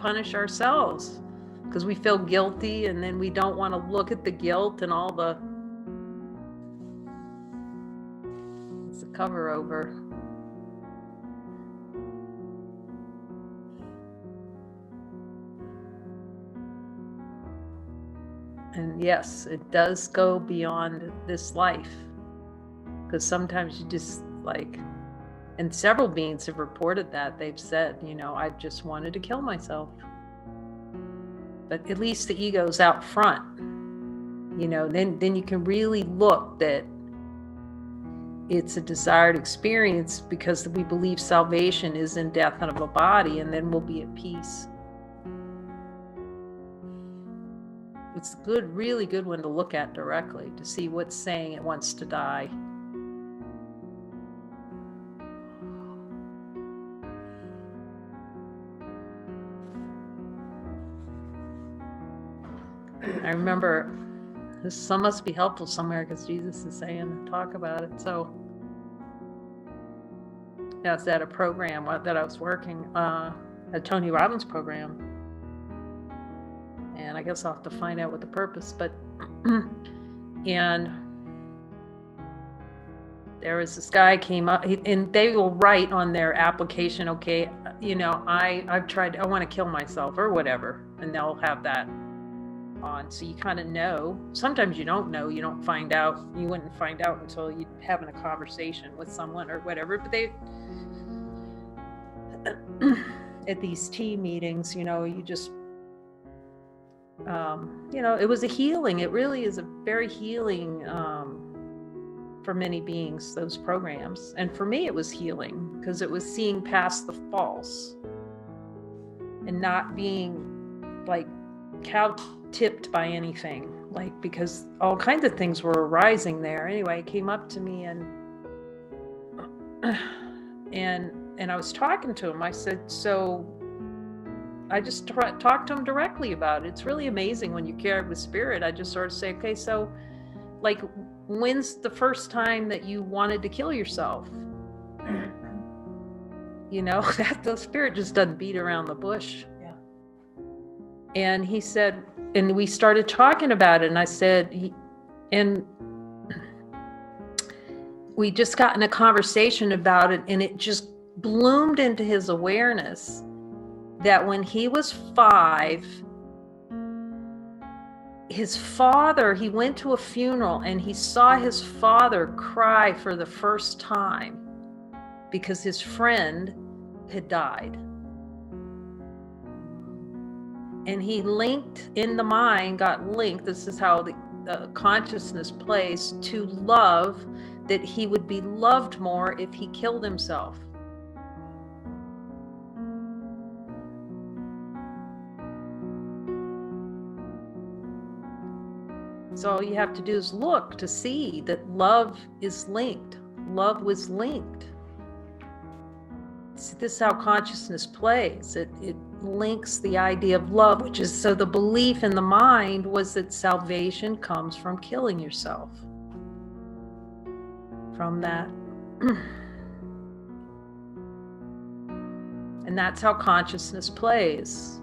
punish ourselves because we feel guilty, and then we don't want to look at the guilt and all the, it's a cover over. And yes, it does go beyond this life, because sometimes you just like, and several beings have reported that. They've said, you know, I just wanted to kill myself. But at least the ego's out front, you know, then you can really look that it's a desired experience, because we believe salvation is in death of a body, and then we'll be at peace. It's a good, really good one to look at directly, to see what's saying it wants to die. I remember, this must be helpful somewhere, because Jesus is saying, talk about it. So, yeah, I was at a program that I was working, a Tony Robbins program. And I guess I'll have to find out what the purpose, but, and there was this guy came up, and they will write on their application, okay, you know, I want to kill myself or whatever, and they'll have that on. So you kind of know. Sometimes you don't know, you don't find out, you wouldn't find out until you're having a conversation with someone or whatever, but they, at these team meetings, you know, you just, you know, it was a healing. It really is a very healing for many beings, those programs. And for me, it was healing, because it was seeing past the false and not being like cow-tipped by anything, like, because all kinds of things were arising there. Anyway, it came up to me, and I was talking to him. I said, so I just talked to him directly about it. It's really amazing when you care with spirit. I just sort of say, okay, so like, when's the first time that you wanted to kill yourself? You know, that the spirit just doesn't beat around the bush. Yeah. And he said, and we started talking about it, and I said, and we just got in a conversation about it, and it just bloomed into his awareness that when he was 5, his father, he went to a funeral and he saw his father cry for the first time because his friend had died. And he linked in the mind, got linked, this is how the consciousness plays, to love, that he would be loved more if he killed himself. So all you have to do is look to see that love is linked. Love was linked. See, this is how consciousness plays. It links the idea of love, which is, so the belief in the mind was that salvation comes from killing yourself. From that. And that's how consciousness plays.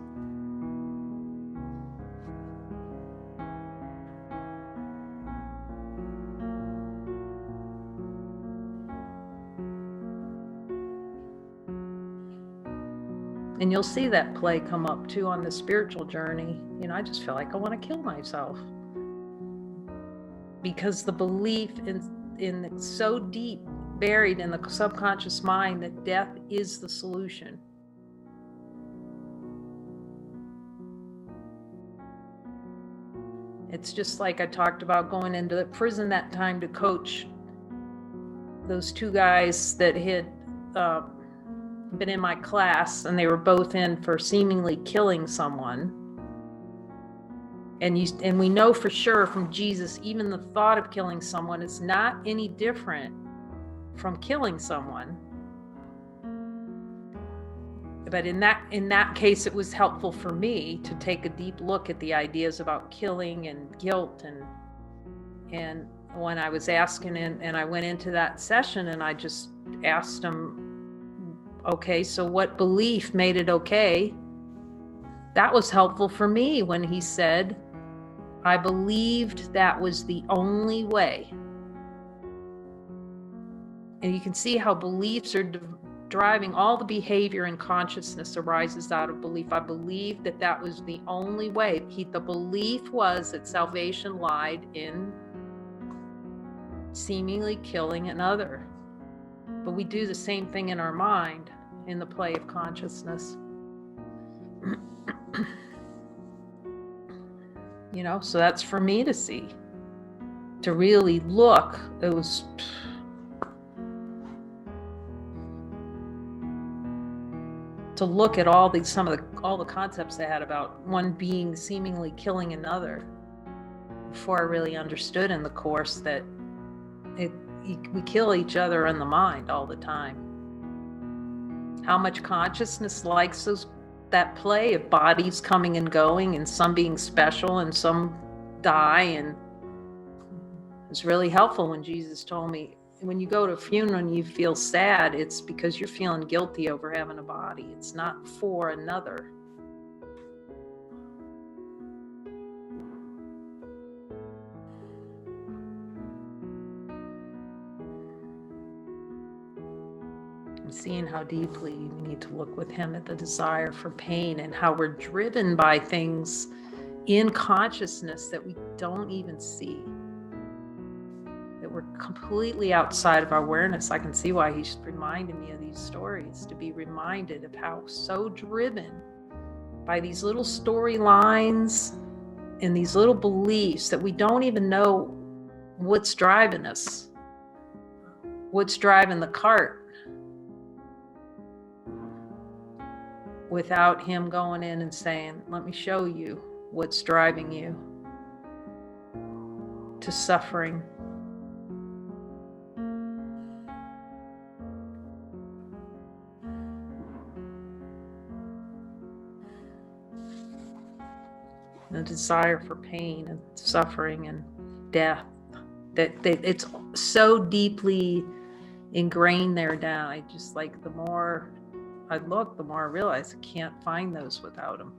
And you'll see that play come up too on the spiritual journey. You know, I just feel like I want to kill myself. Because the belief in so deep, buried in the subconscious mind, that death is the solution. It's just like I talked about going into the prison that time to coach those 2 guys that had been in my class, and they were both in for seemingly killing someone. And we know for sure from Jesus, even the thought of killing someone is not any different from killing someone. But in that case, it was helpful for me to take a deep look at the ideas about killing and guilt, and when I was asking, and I went into that session and I just asked them, okay, so what belief made it okay that was helpful for me when he said, I believed that was the only way. And you can see how beliefs are driving all the behavior, and consciousness arises out of belief. I believed that that was the only way. The belief was that salvation lied in seemingly killing another. But we do the same thing in our mind, in the play of consciousness. You know, so that's for me to see, to really look. It was to look at all the concepts they had about one being seemingly killing another, before I really understood in the Course that we kill each other in the mind all the time. How much consciousness likes that play of bodies coming and going, and some being special and some die. And it's really helpful when Jesus told me, when you go to a funeral and you feel sad, it's because you're feeling guilty over having a body. It's not for another. Seeing how deeply we need to look with him at the desire for pain, and how we're driven by things in consciousness that we don't even see, that we're completely outside of our awareness. I can see why he's reminding me of these stories, to be reminded of how so driven by these little storylines and these little beliefs that we don't even know what's driving us, what's driving the cart, without him going in and saying, let me show you what's driving you to suffering. The desire for pain and suffering and death, that it's so deeply ingrained there down. I just, like, the more I look, the more I realize I can't find those without him.